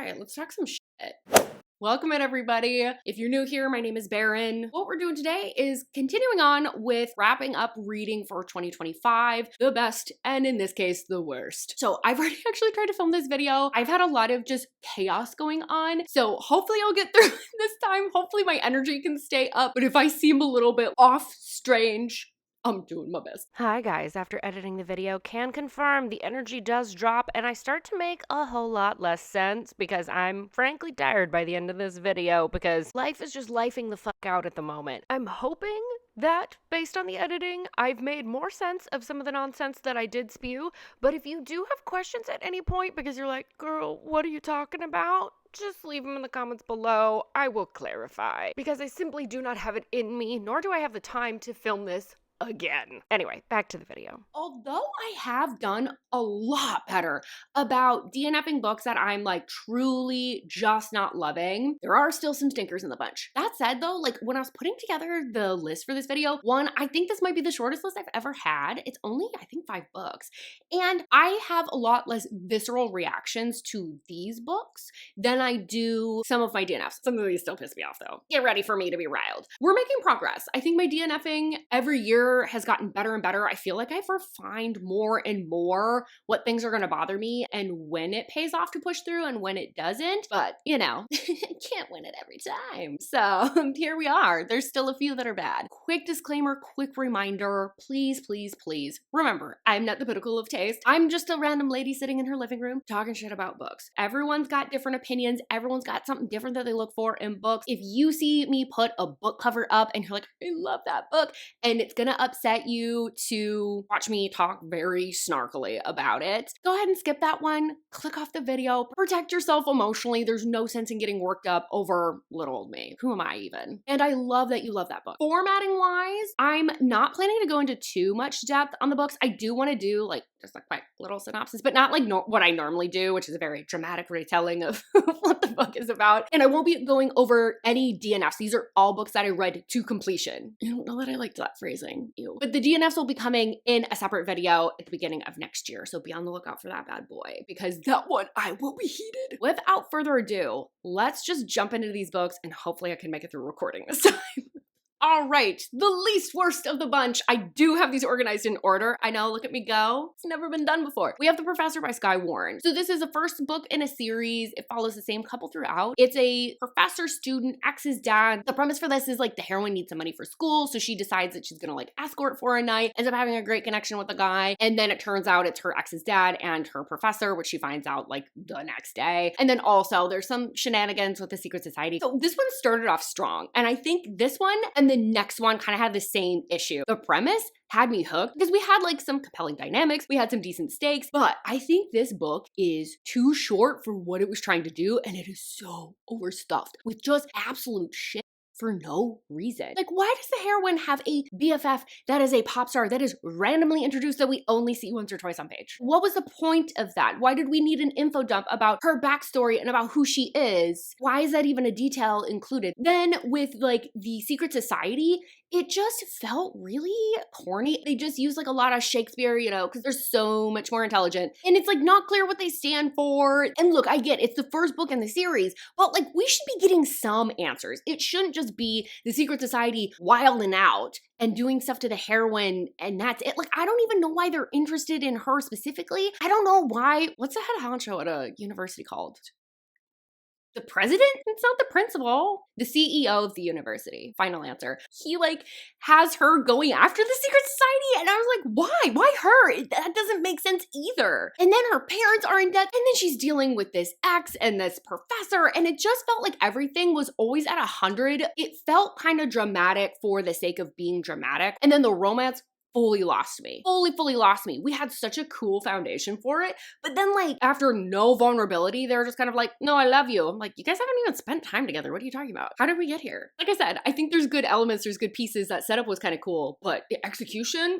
right, let's talk some shit. Welcome in, everybody. If you're new here, my name is Baron. What we're doing today is continuing on with wrapping up reading for 2025, the best, and in this case, the worst. So I've already actually tried to film this video. I've had a lot of just chaos going on. So hopefully I'll get through it this time. Hopefully my energy can stay up. But if I seem a little bit off, strange, I'm doing my best. Hi guys, after editing the video, can confirm the energy does drop and I start to make a whole lot less sense because I'm frankly tired by the end of this video because life is just lifing the fuck out at the moment. I'm hoping that, based on the editing, I've made more sense of some of the nonsense that I did spew, but if you do have questions at any point because you're like, girl, what are you talking about? Just leave them in the comments below. I will clarify because I simply do not have it in me, nor do I have the time to film this again. Anyway, back to the video. Although I have done a lot better about DNFing books that I'm like truly just not loving, there are still some stinkers in the bunch. That said though, like when I was putting together the list for this video, one, I think this might be the shortest list I've ever had. It's only, I think, 5 books. And I have a lot less visceral reactions to these books than I do some of my DNFs. Some of these still piss me off though. Get ready for me to be riled. We're making progress. I think my DNFing every year has gotten better and better. I feel like I've refined more and more what things are going to bother me and when it pays off to push through and when it doesn't. But, you know, can't win it every time. So here we are. There's still a few that are bad. Quick disclaimer, quick reminder, please, please, please. Remember, I'm not the pinnacle of taste. I'm just a random lady sitting in her living room talking shit about books. Everyone's got different opinions. Everyone's got something different that they look for in books. If you see me put a book cover up and you're like, I love that book, and it's gonna upset you to watch me talk very snarkily about it, go ahead and skip that one. Click off the video. Protect yourself emotionally. There's no sense in getting worked up over little old me. Who am I even? And I love that you love that book. Formatting wise, I'm not planning to go into too much depth on the books. I do want to do like just a quick little synopsis, but not like what I normally do, which is a very dramatic retelling of what the book is about. And I won't be going over any DNFs. These are all books that I read to completion. I don't know that I liked that phrasing. Ew. But the DNFs will be coming in a separate video at the beginning of next year. So be on the lookout for that bad boy because that one I will be heated. Without further ado, let's just jump into these books and hopefully I can make it through recording this time. All right, the least worst of the bunch. I do have these organized in order. I know, look at me go. It's never been done before. We have The Professor by Skye. So this is the first book in a series. It follows the same couple throughout. It's a professor student, ex's dad. The premise for this is like the heroine needs some money for school, so she decides that she's gonna like escort for a night, ends up having a great connection with the guy, and then it turns out it's her ex's dad and her professor, which she finds out like the next day. And then also there's some shenanigans with the secret society. So this one started off strong, and I think this one and the next one kind of had the same issue. The premise had me hooked because we had like some compelling dynamics, we had some decent stakes, but I think this book is too short for what it was trying to do, and it is so overstuffed with just absolute shit for no reason. Like, why does the heroine have a BFF that is a pop star that is randomly introduced that we only see once or twice on page? What was the point of that? Why did we need an info dump about her backstory and about who she is? Why is that even a detail included? Then with like the secret society, it just felt really corny. They just used like a lot of Shakespeare, you know, because they're so much more intelligent. And it's like not clear what they stand for. And look, I get it's the first book in the series, but like we should be getting some answers. It shouldn't just be the secret society wilding out and doing stuff to the heroine and that's it. Like, I don't even know why they're interested in her specifically. I don't know why. What's the head honcho at a university called? The president? It's not the principal. The CEO of the university. Final answer. He like has her going after the secret society and I was like, why? Why her? That doesn't make sense either. And then her parents are in debt and then she's dealing with this ex and this professor and it just felt like everything was always at 100. It felt kind of dramatic for the sake of being dramatic. And then the romance fully lost me. Fully lost me. We had such a cool foundation for it. But then like after no vulnerability, they're just kind of like, no, I love you. I'm like, you guys haven't even spent time together. What are you talking about? How did we get here? Like I said, I think there's good elements, there's good pieces. That setup was kind of cool, but the execution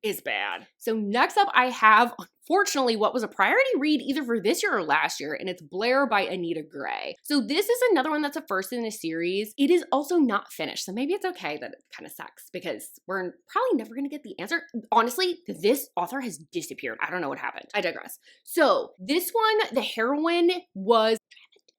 is bad. So next up I have, unfortunately, what was a priority read either for this year or last year, and it's Blaire by Anita Gray. So this is another one that's a first in a series. It is also not finished, so maybe it's okay that it kind of sucks because we're probably never gonna get the answer. Honestly, this author has disappeared. I don't know what happened. I digress. So this one, the heroine was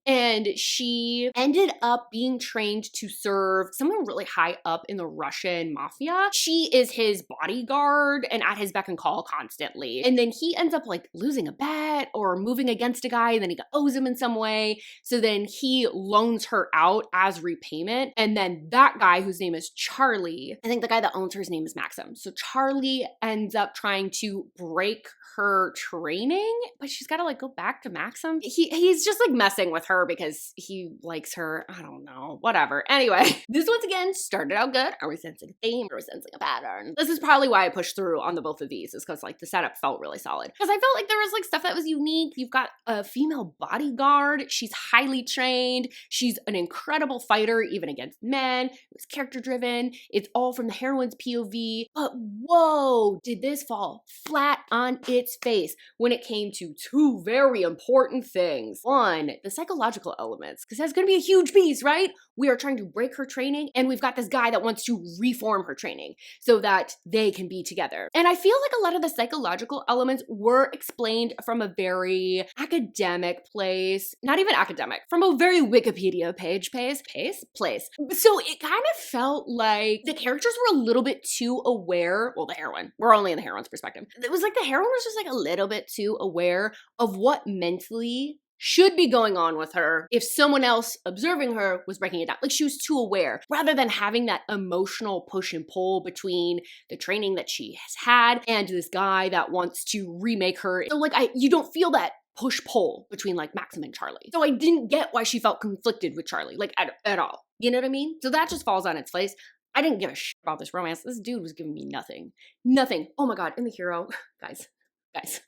and she ended up being trained to serve someone really high up in the Russian mafia. She is his bodyguard and at his beck and call constantly. And then he ends up like losing a bet or moving against a guy, and then he owes him in some way. So then he loans her out as repayment. And then that guy, whose name is Charlie, I think the guy that owns her, his name is Maxim. So Charlie ends up trying to break her training, but she's got to like go back to Maxim. He's just like messing with her because he likes her. I don't know, whatever. Anyway, this once again started out good. Are we sensing a theme? Are we sensing a pattern? This is probably why I pushed through on the both of these, is because like the setup felt really solid. Because I felt like there was like stuff that was unique. You've got a female bodyguard. She's highly trained. She's an incredible fighter, even against men. It was character driven. It's all from the heroine's POV. But whoa, did this fall flat on its face when it came to two very important things. One, the psychological elements, because that's going to be a huge piece, right? We are trying to break her training, and we've got this guy that wants to reform her training so that they can be together. And I feel like a lot of the psychological elements were explained from a very academic place, not even academic, from a very Wikipedia place. So it kind of felt like the characters were a little bit too aware. Well, the heroine, we're only in the heroine's perspective. It was like the heroine was just like a little bit too aware of what mentally should be going on with her if someone else observing her was breaking it down. Like she was too aware, rather than having that emotional push and pull between the training that she has had and this guy that wants to remake her. So like you don't feel that push-pull between like Maxim and Charlie. So I didn't get why she felt conflicted with Charlie, like at all. You know what I mean? So that just falls on its face. I didn't give a shit about this romance. This dude was giving me nothing. Nothing. Oh my God. And the hero, guys,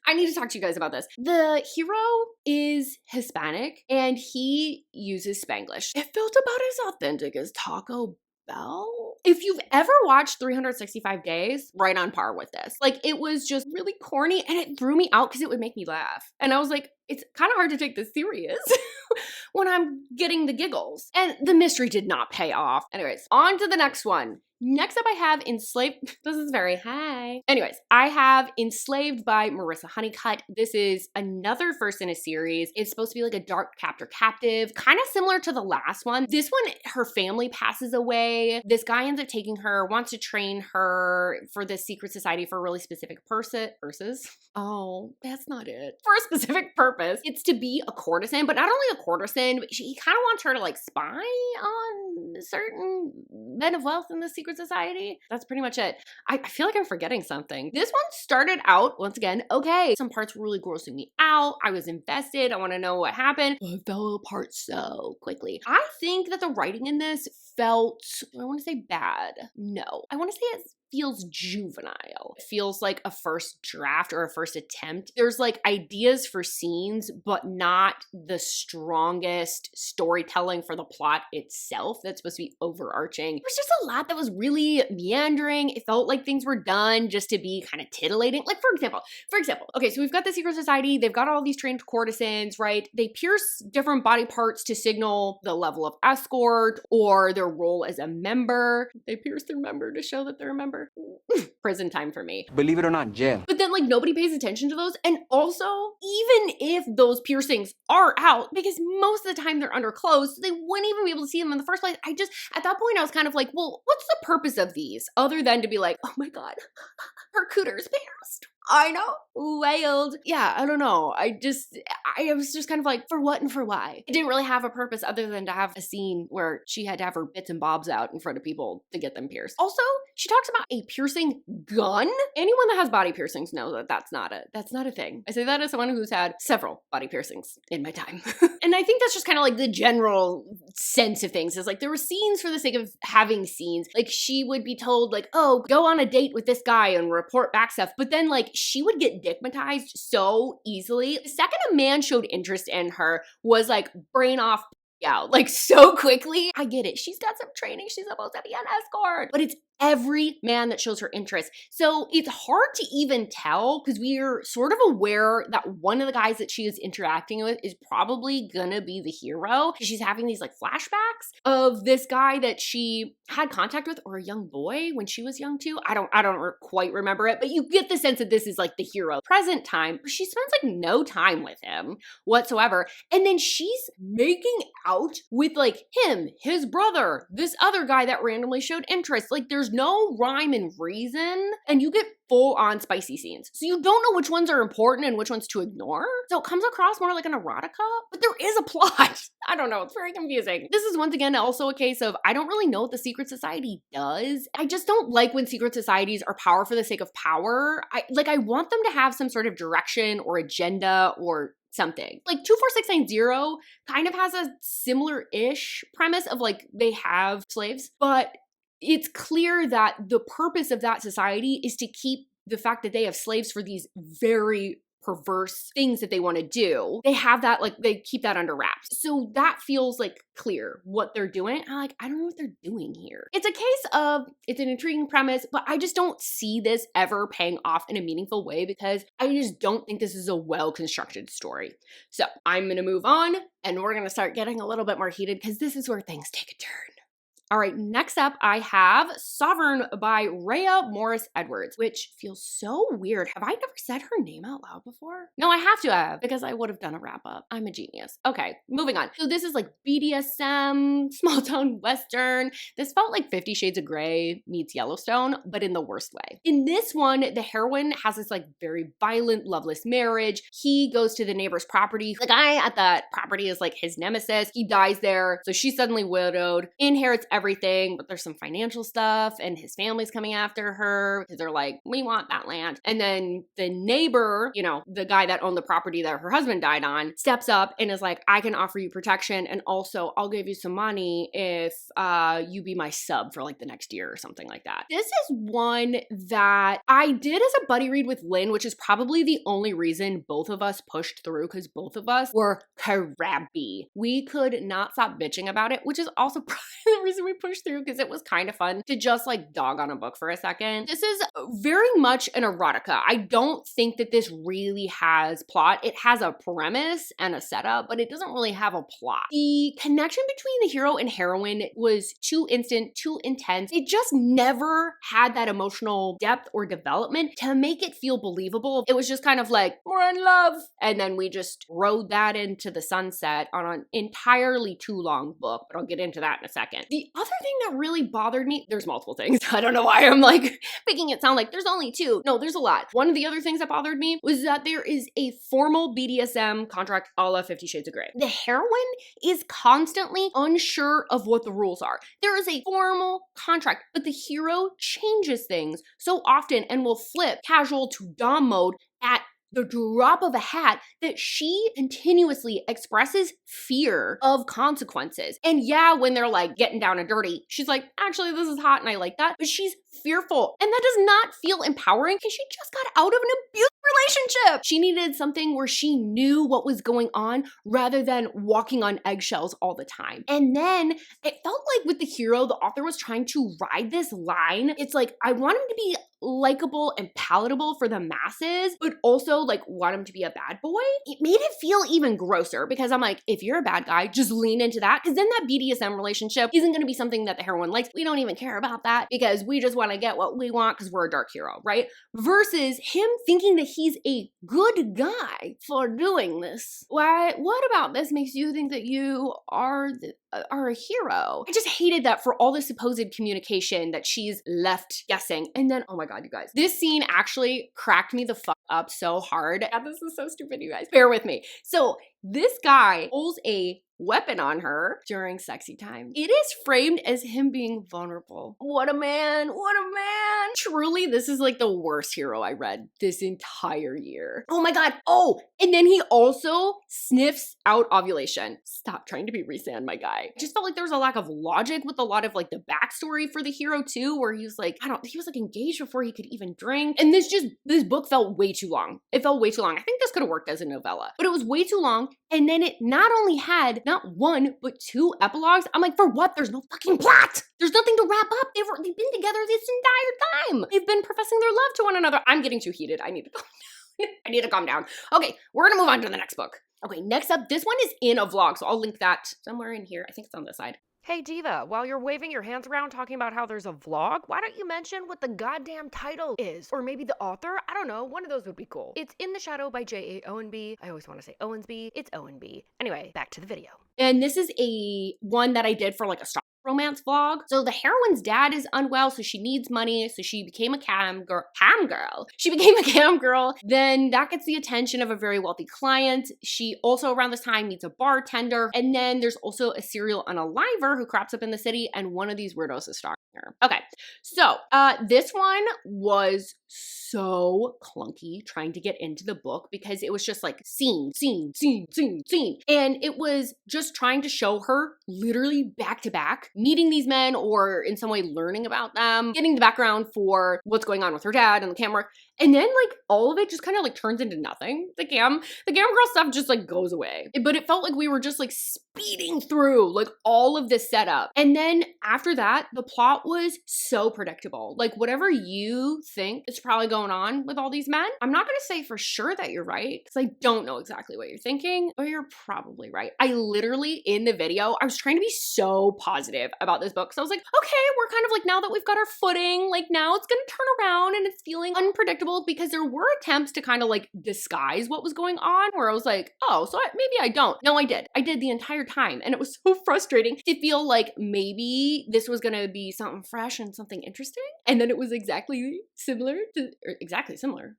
I need to talk to you guys about this. The hero is Hispanic and he uses Spanglish. It felt about as authentic as Taco Bell. If you've ever watched 365 Days, right on par with this. Like it was just really corny and it threw me out because it would make me laugh. And I was like, it's kind of hard to take this serious when I'm getting the giggles. And the mystery did not pay off. Anyways, on to the next one. Next up, I have Enslaved. This is very high. Anyways, I have Enslaved by Marissa Honeycutt. This is another first in a series. It's supposed to be like a dark captive, kind of similar to the last one. This one, her family passes away. This guy ends up taking her, wants to train her for this secret society for a really specific purposes. Oh, that's not it. For a specific purpose. It's to be a courtesan, but not only a courtesan, but he kind of wants her to like spy on certain men of wealth in the secret society. That's pretty much it. I feel like I'm forgetting something. This one started out, once again, okay. Some parts were really grossing me out. I was invested. I want to know what happened. But it fell apart so quickly. I think that the writing in this felt, I want to say bad. No. I want to say it feels juvenile. It feels like a first draft or a first attempt. There's like ideas for scenes, but not the strongest storytelling for the plot itself that's supposed to be overarching. There's just a lot that was really meandering. It felt like things were done just to be kind of titillating. Like for example, okay, so we've got the secret society. They've got all these trained courtesans, right? They pierce different body parts to signal the level of escort or their role as a member. They pierce their member to show that they're a member. Prison time for me. Believe it or not, jail. But then like nobody pays attention to those. And also, even if those piercings are out, because most of the time they're under clothes, so they wouldn't even be able to see them in the first place. At that point, I was kind of like, well, what's the purpose of these? Other than to be like, oh my God, her cooter's pierced. I know. Wild. Yeah, I don't know. I was just kind of like, for what and for why? It didn't really have a purpose other than to have a scene where she had to have her bits and bobs out in front of people to get them pierced. Also, she talks about a piercing gun. Anyone that has body piercings knows that that's not a thing. I say that as someone who's had several body piercings in my time. And I think that's just kind of like the general sense of things, is like there were scenes for the sake of having scenes. Like she would be told like, oh, go on a date with this guy and report back stuff. But then like she would get dickmatized so easily. The second a man showed interest in her was like brain off out, like so quickly. I get it. She's got some training. She's supposed to be an escort, but it's every man that shows her interest. So it's hard to even tell because we're sort of aware that one of the guys that she is interacting with is probably gonna be the hero. She's having these like flashbacks of this guy that she had contact with, or a young boy when she was young too. I don't quite remember it, but you get the sense that this is like the hero. Present time, she spends like no time with him whatsoever. And then she's making out with like him, his brother, this other guy that randomly showed interest. Like there's no rhyme and reason, and you get full on spicy scenes. So you don't know which ones are important and which ones to ignore. So it comes across more like an erotica, but there is a plot. I don't know, it's very confusing. This is once again also a case of I don't really know what the secret society does. I just don't like when secret societies are power for the sake of power. I want them to have some sort of direction or agenda or something. Like 24690 kind of has a similar-ish premise of like they have slaves, but it's clear that the purpose of that society is to keep the fact that they have slaves for these very perverse things that they want to do. They have that, like, they keep that under wraps. So that feels like clear what they're doing. I don't know what they're doing here. It's a case of, it's an intriguing premise, but I just don't see this ever paying off in a meaningful way because I just don't think this is a well-constructed story. So I'm going to move on and we're going to start getting a little bit more heated because this is where things take a turn. All right, next up, I have Sovereign by Raya Morris Edwards, which feels so weird. Have I never said her name out loud before? No, I have to have, because I would have done a wrap up. I'm a genius. Okay, moving on. So this is like BDSM, small town Western. This felt like 50 Shades of Grey meets Yellowstone, but in the worst way. In this one, the heroine has this like very violent, loveless marriage. He goes to the neighbor's property. The guy at that property is like his nemesis. He dies there, so she's suddenly widowed, inherits everything, but there's some financial stuff and his family's coming after her because they're like, we want that land. And then the neighbor, you know, the guy that owned the property that her husband died on, steps up and is like, I can offer you protection and also I'll give you some money if you be my sub for like the next year or something like that. This is one that I did as a buddy read with Lynn, which is probably the only reason both of us pushed through because both of us were crabby. We could not stop bitching about it, which is also probably the reason we pushed through because it was kind of fun to just like dog on a book for a second. This is very much an erotica. I don't think that this really has plot. It has a premise and a setup, but it doesn't really have a plot. The connection between the hero and heroine was too instant, too intense. It just never had that emotional depth or development to make it feel believable. It was just kind of like, we're in love. And then we just rode that into the sunset on an entirely too long book, but I'll get into that in a second. The other thing that really bothered me, there's multiple things. I don't know why I'm like making it sound like there's only two. No, there's a lot. One of the other things that bothered me was that there is a formal BDSM contract a la 50 Shades of Grey. The heroine is constantly unsure of what the rules are. There is a formal contract, but the hero changes things so often and will flip casual to dom mode at the drop of a hat that she continuously expresses fear of consequences. And yeah, when they're like getting down and dirty, she's like, actually, this is hot and I like that. But she's fearful. And that does not feel empowering because she just got out of an abusive relationship. She needed something where she knew what was going on rather than walking on eggshells all the time. And then it felt like with the hero, the author was trying to ride this line. It's like, I want him to be likable and palatable for the masses, but also like want him to be a bad boy. It made it feel even grosser because I'm like, if you're a bad guy, just lean into that because then that BDSM relationship isn't going to be something that the heroine likes. We don't even care about that because we just want to get what we want because we're a dark hero, right? Versus him thinking that he's a good guy for doing this. Why? What about this makes you think that you are a hero? I just hated that for all the supposed communication that she's left guessing. And then, oh my God, you guys, this scene actually cracked me the fuck up so hard. God, this is so stupid, you guys. Bear with me. So this guy pulls a weapon on her during sexy time. It is framed as him being vulnerable. What a man. What a man. Truly, this is like the worst hero I read this entire year. Oh my God. Oh, and then he also sniffs out ovulation. Stop trying to be Rhysand, my guy. I just felt like there was a lack of logic with a lot of like the backstory for the hero too, where he was like, he was like engaged before he could even drink. And this book felt way too long. It felt way too long. I think this could have worked as a novella, but it was way too long. And then it not only had not one, but two epilogues. I'm like, for what? There's no fucking plot. There's nothing to wrap up. They've been together this entire time. They've been professing their love to one another. I'm getting too heated. I need to calm down. I need to calm down. Okay, we're gonna move on to the next book. Okay, next up, this one is in a vlog, so I'll link that somewhere in here. I think it's on this side. Hey Diva, while you're waving your hands around talking about how there's a vlog, why don't you mention what the goddamn title is? Or maybe the author? I don't know, one of those would be cool. It's In the Shadow by JA Owenby. I always want to say Owensby. It's Owenby. Anyway, back to the video. And this is a one that I did for like a star romance vlog. So the heroine's dad is unwell, so she needs money. So she became a cam girl. She became a cam girl. Then that gets the attention of a very wealthy client. She also around this time meets a bartender. And then there's also a serial unaliver who crops up in the city, and one of these weirdos is stalking her. Okay, so this one was so clunky trying to get into the book because it was just like scene. And it was just trying to show her literally back to back meeting these men or in some way learning about them, getting the background for what's going on with her dad and the cam work. And then like all of it just kind of like turns into nothing. The cam girl stuff just like goes away. But it felt like we were just like speeding through like all of this setup. And then after that, the plot was so predictable. Like whatever you think is probably going on with all these men, I'm not gonna say for sure that you're right, because I don't know exactly what you're thinking, but you're probably right. I literally, in the video, I was trying to be so positive about this book. So I was like, okay, we're kind of like, now that we've got our footing, like now it's gonna turn around and it's feeling unpredictable, because there were attempts to kind of like disguise what was going on, where I was like, oh, so maybe I don't. No, I did. I did the entire time. And it was so frustrating to feel like maybe this was gonna be something fresh and something interesting. And then it was exactly similar.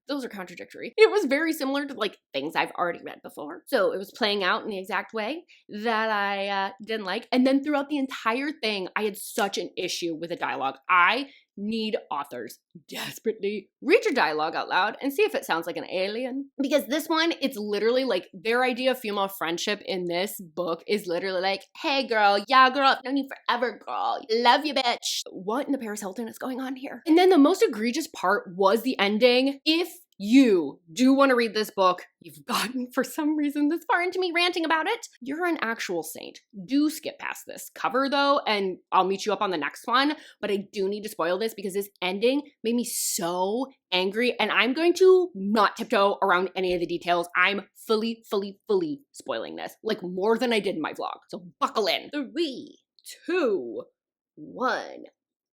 Those are contradictory. It was very similar to like things I've already read before. So it was playing out in the exact way that I didn't like. And then throughout the entire thing, I had such an issue with the dialogue. I need authors desperately read your dialogue out loud and see if it sounds like an alien. Because this one, it's literally like their idea of female friendship in this book is literally like, hey girl, yeah girl, I've known you forever girl, love you bitch. What in the Paris Hilton is going on here? And then the most egregious part was the ending. If you do want to read this book, you've gotten for some reason this far into me ranting about it, you're an actual saint. Do skip past this cover though, and I'll meet you up on the next one. But I do need to spoil this because this ending made me so angry, and I'm going to not tiptoe around any of the details. I'm fully spoiling this, like more than I did in my vlog. So buckle in. 3, 2, 1.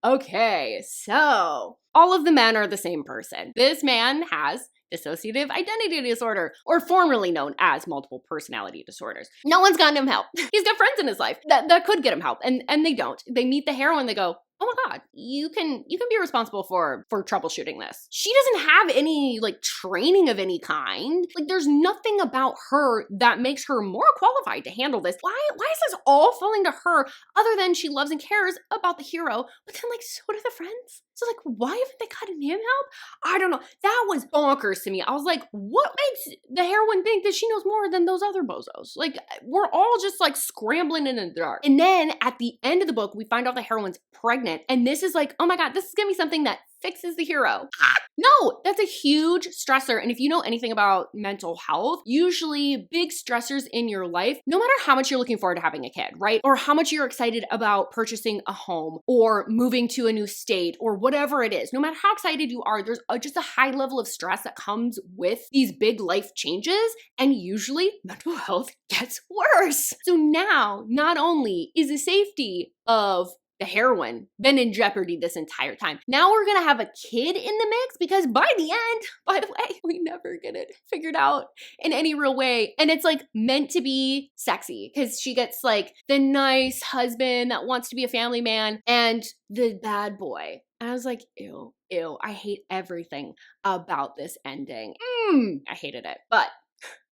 Okay, so all of the men are the same person. This man has dissociative identity disorder, or formerly known as multiple personality disorders. No one's gotten him help. He's got friends in his life that could get him help, and they don't. They meet the heroine, they go, oh my God, you can be responsible for troubleshooting this. She doesn't have any like training of any kind. Like there's nothing about her that makes her more qualified to handle this. Why is this all falling to her other than she loves and cares about the hero? But then like, so do the friends. So like, why haven't they gotten him help? I don't know. That was bonkers to me. I was like, what makes the heroine think that she knows more than those other bozos? Like, we're all just like scrambling in the dark. And then at the end of the book, we find out the heroine's pregnant. And this is like, oh my God, this is gonna be something that fixes the hero. No, that's a huge stressor. And if you know anything about mental health, usually big stressors in your life, no matter how much you're looking forward to having a kid, right? Or how much you're excited about purchasing a home or moving to a new state or whatever it is, no matter how excited you are, there's just a high level of stress that comes with these big life changes. And usually mental health gets worse. So now, not only is the safety of the heroine been in jeopardy this entire time, now we're gonna have a kid in the mix, because by the end, by the way, we never get it figured out in any real way. And it's like meant to be sexy because she gets like the nice husband that wants to be a family man and the bad boy. And I was like, ew, I hate everything about this ending. I hated it, but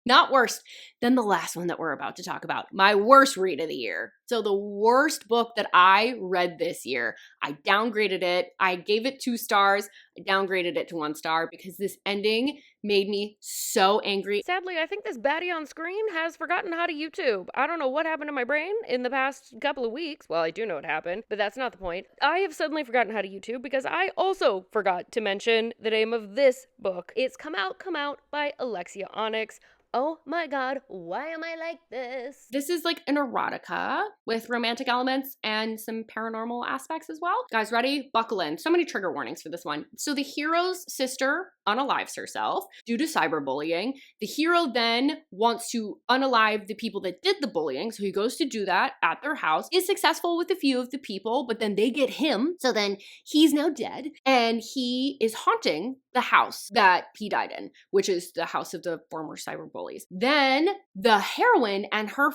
not worse than the last one that we're about to talk about. My worst read of the year. So the worst book that I read this year, I downgraded it. I gave it 2 stars. I downgraded it to 1 star because this ending made me so angry. Sadly, I think this baddie on screen has forgotten how to YouTube. I don't know what happened to my brain in the past couple of weeks. Well, I do know what happened, but that's not the point. I have suddenly forgotten how to YouTube because I also forgot to mention the name of this book. It's Come Out by Alexia Onyx. Oh my god, why am I like this? This is like an erotica with romantic elements and some paranormal aspects as well. Guys, ready? Buckle in. So many trigger warnings for this one. So the hero's sister unalives herself due to cyberbullying. The hero then wants to unalive the people that did the bullying. So he goes to do that at their house, is successful with a few of the people, but then they get him. So then he's now dead and he is haunting the house that he died in, which is the house of the former cyberbullies. Then the heroine and her,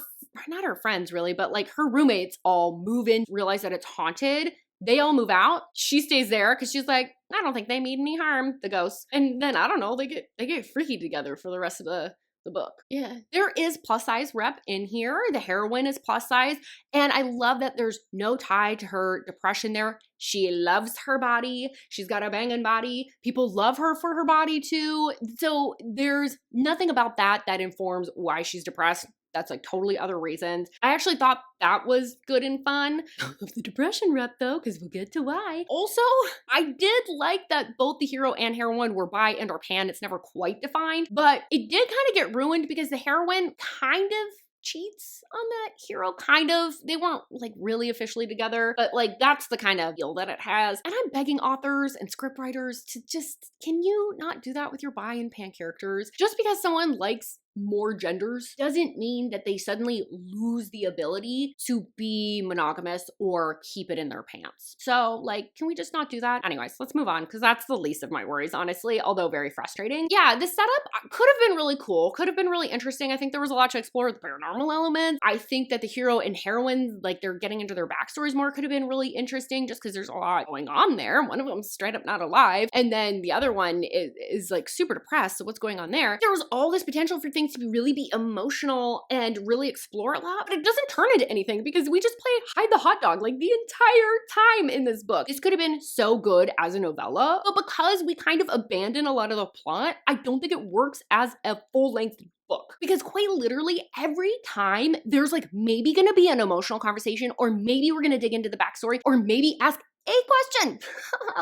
not her friends really, but like her roommates all move in, realize that it's haunted. They all move out. She stays there because she's like, I don't think they mean any harm, the ghosts. And then I don't know, they get freaky together for the rest of the book. Yeah. There is plus size rep in here. The heroine is plus size. And I love that there's no tie to her depression there. She loves her body. She's got a banging body. People love her for her body too. So there's nothing about that that informs why she's depressed. That's like totally other reasons. I actually thought that was good and fun. Of the depression rep though, because we'll get to why. Also, I did like that both the hero and heroine were bi and or pan. It's never quite defined, but it did kind of get ruined because the heroine kind of cheats on that hero, kind of. They weren't like really officially together, but like that's the kind of feel that it has. And I'm begging authors and scriptwriters to just, can you not do that with your bi and pan characters? Just because someone likes more genders doesn't mean that they suddenly lose the ability to be monogamous or keep it in their pants. So like, can we just not do that? Anyways, let's move on because that's the least of my worries, honestly, although very frustrating. Yeah, this setup could have been really cool, could have been really interesting. I think there was a lot to explore with the paranormal elements. I think that the hero and heroine, like they're getting into their backstories more, could have been really interesting just because there's a lot going on there. One of them's straight up not alive. And then the other one is like super depressed. So what's going on there? There was all this potential for things to really be emotional and really explore a lot, but it doesn't turn into anything because we just play hide the hot dog like the entire time in this book. This could have been so good as a novella, but because we kind of abandon a lot of the plot, I don't think it works as a full-length book. Because quite literally every time there's like maybe gonna be an emotional conversation, or maybe we're gonna dig into the backstory, or maybe ask a question.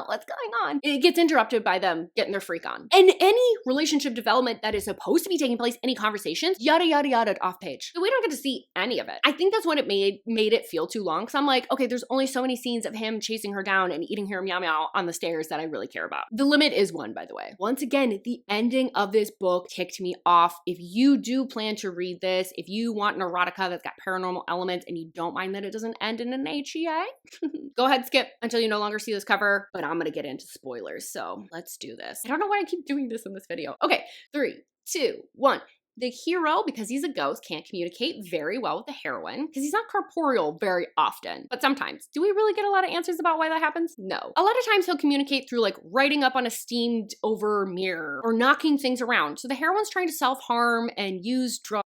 What's going on? It gets interrupted by them getting their freak on. And any relationship development that is supposed to be taking place, any conversations, yada, yada, yada, off page. So we don't get to see any of it. I think that's what it made it feel too long. Cause I'm like, okay, there's only so many scenes of him chasing her down and eating her meow meow on the stairs that I really care about. The limit is one, by the way. Once again, the ending of this book ticked me off. If you do plan to read this, if you want an erotica that's got paranormal elements and you don't mind that it doesn't end in an HEA, go ahead, skip until you no longer see this cover, but I'm gonna get into spoilers, so let's do this. I don't know why I keep doing this in this video. Okay, 3, 2, 1. The hero, because he's a ghost, can't communicate very well with the heroine because he's not corporeal very often, but sometimes. Do we really get a lot of answers about why that happens? No. A lot of times he'll communicate through like writing up on a steamed over mirror or knocking things around. So the heroine's trying to self-harm and use drugs.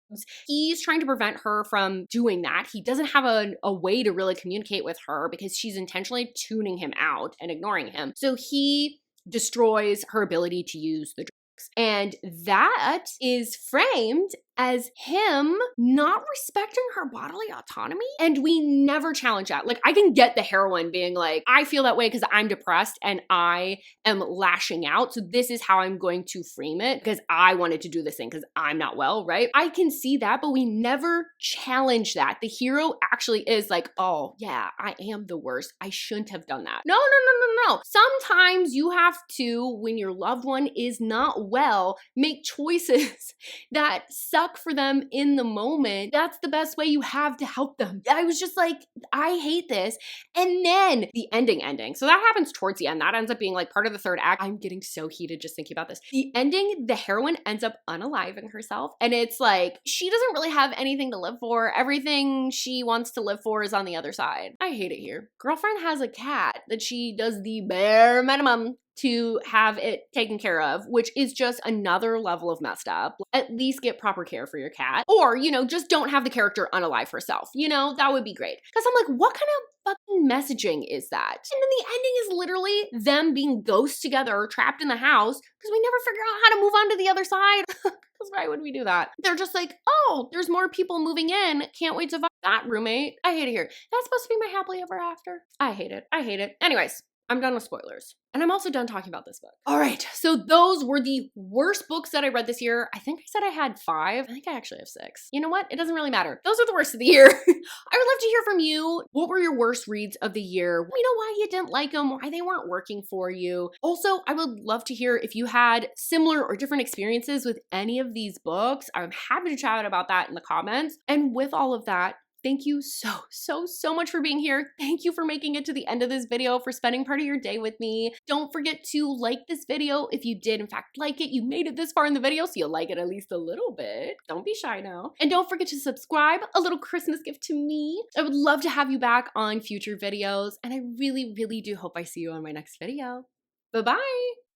He's trying to prevent her from doing that. He doesn't have a way to really communicate with her because she's intentionally tuning him out and ignoring him. So he destroys her ability to use the drugs. And that is framed as him not respecting her bodily autonomy. And we never challenge that. Like, I can get the heroine being like, I feel that way because I'm depressed and I am lashing out. So this is how I'm going to frame it because I wanted to do this thing because I'm not well, right? I can see that, but we never challenge that. The hero actually is like, oh yeah, I am the worst. I shouldn't have done that. No. Sometimes you have to, when your loved one is not well, make choices that suck for them in the moment. That's the best way you have to help them. I was just like, I hate this. And then the ending. So that happens towards the end. That ends up being like part of the third act. I'm getting so heated just thinking about this. The ending, the heroine ends up unaliving herself. And it's like, she doesn't really have anything to live for. Everything she wants to live for is on the other side. I hate it here. Girlfriend has a cat that she does the bare minimum to have it taken care of, which is just another level of messed up. At least get proper care for your cat. Or, just don't have the character unalive herself. That would be great. Because I'm like, what kind of fucking messaging is that? And then the ending is literally them being ghosts together, trapped in the house, because we never figure out how to move on to the other side. Because why would we do that? They're just like, oh, there's more people moving in. Can't wait to fuck that roommate. I hate it here. That's supposed to be my happily ever after. I hate it. Anyways. I'm done with spoilers. And I'm also done talking about this book. All right, so those were the worst books that I read this year. I think I said I had 5. I think I actually have 6. You know what? It doesn't really matter. Those are the worst of the year. I would love to hear from you. What were your worst reads of the year? Let me know why you didn't like them, why they weren't working for you. Also, I would love to hear if you had similar or different experiences with any of these books. I'm happy to chat about that in the comments. And with all of that, thank you so much for being here. Thank you for making it to the end of this video, for spending part of your day with me. Don't forget to like this video if you did in fact like it. You made it this far in the video, so you'll like it at least a little bit. Don't be shy now. And don't forget to subscribe, a little Christmas gift to me. I would love to have you back on future videos, and I really do hope I see you on my next video. Bye-bye.